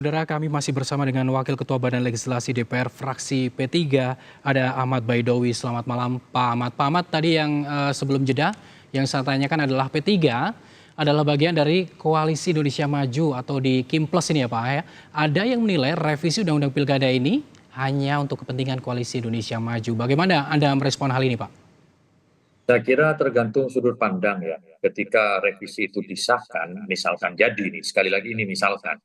Saudara, kami masih bersama dengan Wakil Ketua Badan Legislasi DPR fraksi P3, ada Ahmad Baidowi. Selamat malam Pak Ahmad. Pak Ahmad, tadi yang sebelum jeda yang saya tanyakan adalah P3 adalah bagian dari Koalisi Indonesia Maju atau di Kim Plus ini ya Pak ya. Ada yang menilai revisi Undang-Undang Pilkada ini hanya untuk kepentingan Koalisi Indonesia Maju. Bagaimana Anda merespon hal ini Pak? Saya kira tergantung sudut pandang ya. Ketika revisi itu disahkan, misalkan jadi nih, sekali lagi ini misalkan,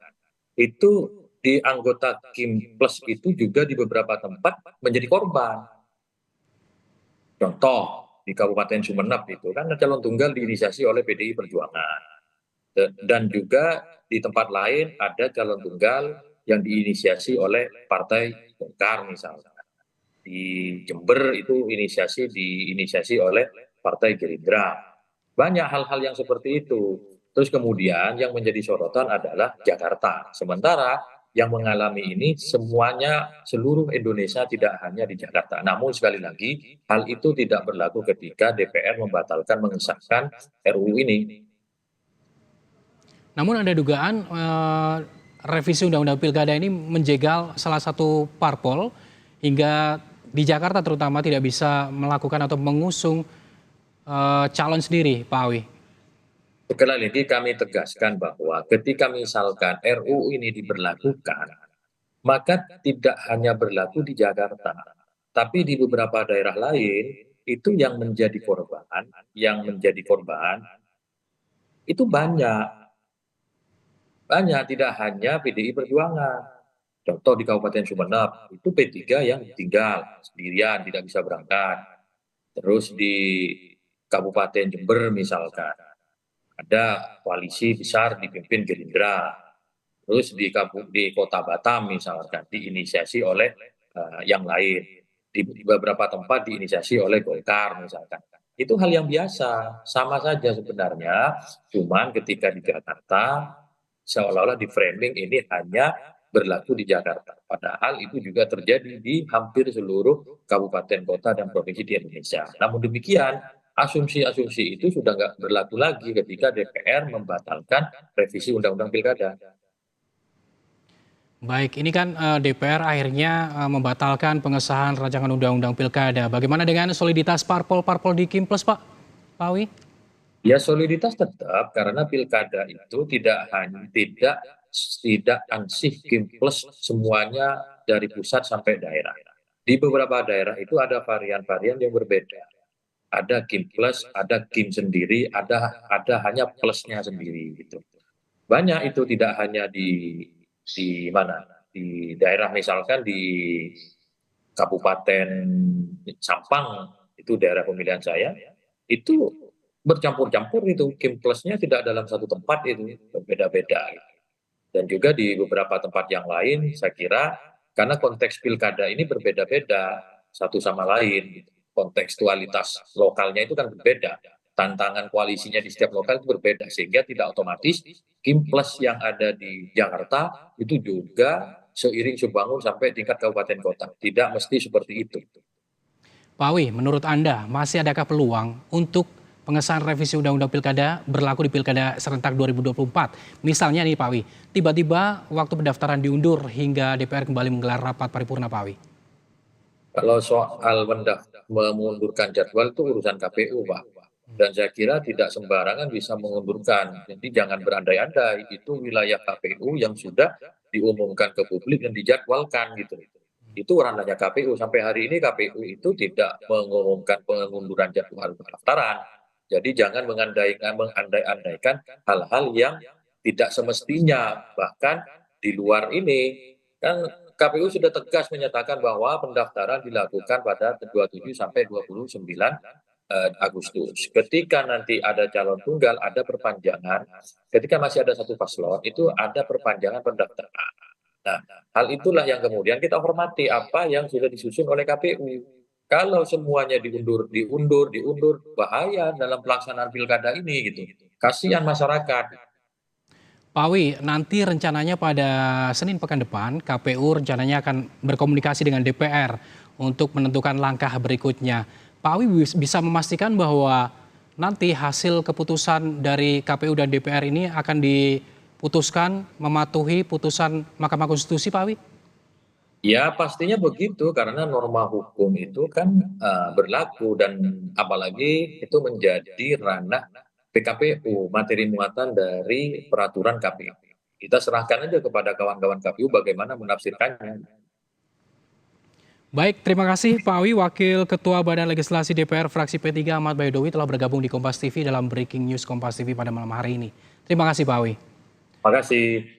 itu di anggota Kim Plus itu juga di beberapa tempat menjadi korban. Contoh, di Kabupaten Sumeneb itu kan calon tunggal diinisiasi oleh PDI Perjuangan. Dan juga di tempat lain ada calon tunggal yang diinisiasi oleh Partai Golkar misalnya. Di Jember itu diinisiasi oleh Partai Gerindra. Banyak hal-hal yang seperti itu. Terus kemudian yang menjadi sorotan adalah Jakarta. Sementara yang mengalami ini semuanya seluruh Indonesia, tidak hanya di Jakarta. Namun sekali lagi hal itu tidak berlaku ketika DPR membatalkan mengesahkan RUU ini. Namun ada dugaan revisi Undang-Undang Pilkada ini menjegal salah satu parpol hingga di Jakarta terutama tidak bisa melakukan atau mengusung calon sendiri, Pak Awi. Sekali lagi kami tegaskan bahwa ketika misalkan RUU ini diberlakukan, maka tidak hanya berlaku di Jakarta, tapi di beberapa daerah lain itu yang menjadi korban itu banyak, tidak hanya PDI Perjuangan. Contoh di Kabupaten Sumeneb itu P3 yang tinggal sendirian tidak bisa berangkat. Terus di Kabupaten Jember misalkan ada koalisi besar dipimpin Gerindra. Terus di Kota Batam misalkan diinisiasi oleh yang lain. Di beberapa tempat diinisiasi oleh Golkar misalkan. Itu hal yang biasa, sama saja sebenarnya. Cuman ketika di Jakarta seolah-olah di framing ini hanya berlaku di Jakarta. Padahal itu juga terjadi di hampir seluruh kabupaten, kota, dan provinsi di Indonesia. Namun demikian, asumsi-asumsi itu sudah nggak berlaku lagi ketika DPR membatalkan revisi Undang-Undang Pilkada. Baik, ini kan DPR akhirnya membatalkan pengesahan rancangan Undang-Undang Pilkada. Bagaimana dengan soliditas parpol-parpol di Kim Plus, Pak? Pak Awi? Ya soliditas tetap karena pilkada itu tidak ansih Kim Plus semuanya dari pusat sampai daerah. Di beberapa daerah itu ada varian-varian yang berbeda. Ada Kim Plus, ada Kim sendiri, ada hanya plusnya sendiri gitu. Banyak itu tidak hanya di mana? Di daerah misalkan di Kabupaten Sampang, itu daerah pemilihan saya, itu bercampur-campur itu. Kim Plusnya tidak dalam satu tempat, itu berbeda-beda. Dan juga di beberapa tempat yang lain, saya kira karena konteks pilkada ini berbeda-beda satu sama lain. Kontekstualitas lokalnya itu kan berbeda. Tantangan koalisinya di setiap lokal itu berbeda. Sehingga tidak otomatis Kim Plus yang ada di Jakarta itu juga seiring sebangun sampai tingkat kabupaten kota. Tidak mesti seperti itu. Pak Awi, menurut Anda masih adakah peluang untuk pengesahan revisi Undang-Undang Pilkada berlaku di Pilkada serentak 2024? Misalnya nih Pak Awi, tiba-tiba waktu pendaftaran diundur hingga DPR kembali menggelar rapat paripurna Pak Awi. Kalau soal mengundurkan jadwal itu urusan KPU, Pak. Dan saya kira tidak sembarangan bisa mengundurkan. Jadi jangan berandai-andai, itu wilayah KPU yang sudah diumumkan ke publik dan dijadwalkan gitu. Itu ranahnya KPU. Sampai hari ini KPU itu tidak mengumumkan pengunduran jadwal pendaftaran. Jadi jangan mengandai-andaikan hal-hal yang tidak semestinya. Bahkan di luar ini, kan KPU sudah tegas menyatakan bahwa pendaftaran dilakukan pada 27 sampai 29 Agustus. Ketika nanti ada calon tunggal, ada perpanjangan. Ketika masih ada satu paslon, itu ada perpanjangan pendaftaran. Nah, hal itulah yang kemudian kita hormati apa yang sudah disusun oleh KPU. Kalau semuanya diundur, bahaya dalam pelaksanaan pilkada ini gitu. Kasihan masyarakat. Pak Awi, nanti rencananya pada Senin pekan depan KPU rencananya akan berkomunikasi dengan DPR untuk menentukan langkah berikutnya. Pak Awi bisa memastikan bahwa nanti hasil keputusan dari KPU dan DPR ini akan putuskan mematuhi putusan Mahkamah Konstitusi, Pak Awi? Ya pastinya begitu karena norma hukum itu kan berlaku dan apalagi itu menjadi ranah PKPU, materi muatan dari peraturan KPU. Kita serahkan aja kepada kawan-kawan KPU bagaimana menafsirkannya. Baik, terima kasih Pak Awi, Wakil Ketua Badan Legislasi DPR fraksi P3 Ahmad Baidowi telah bergabung di Kompas TV dalam Breaking News Kompas TV pada malam hari ini. Terima kasih Pak Awi. Terima kasih.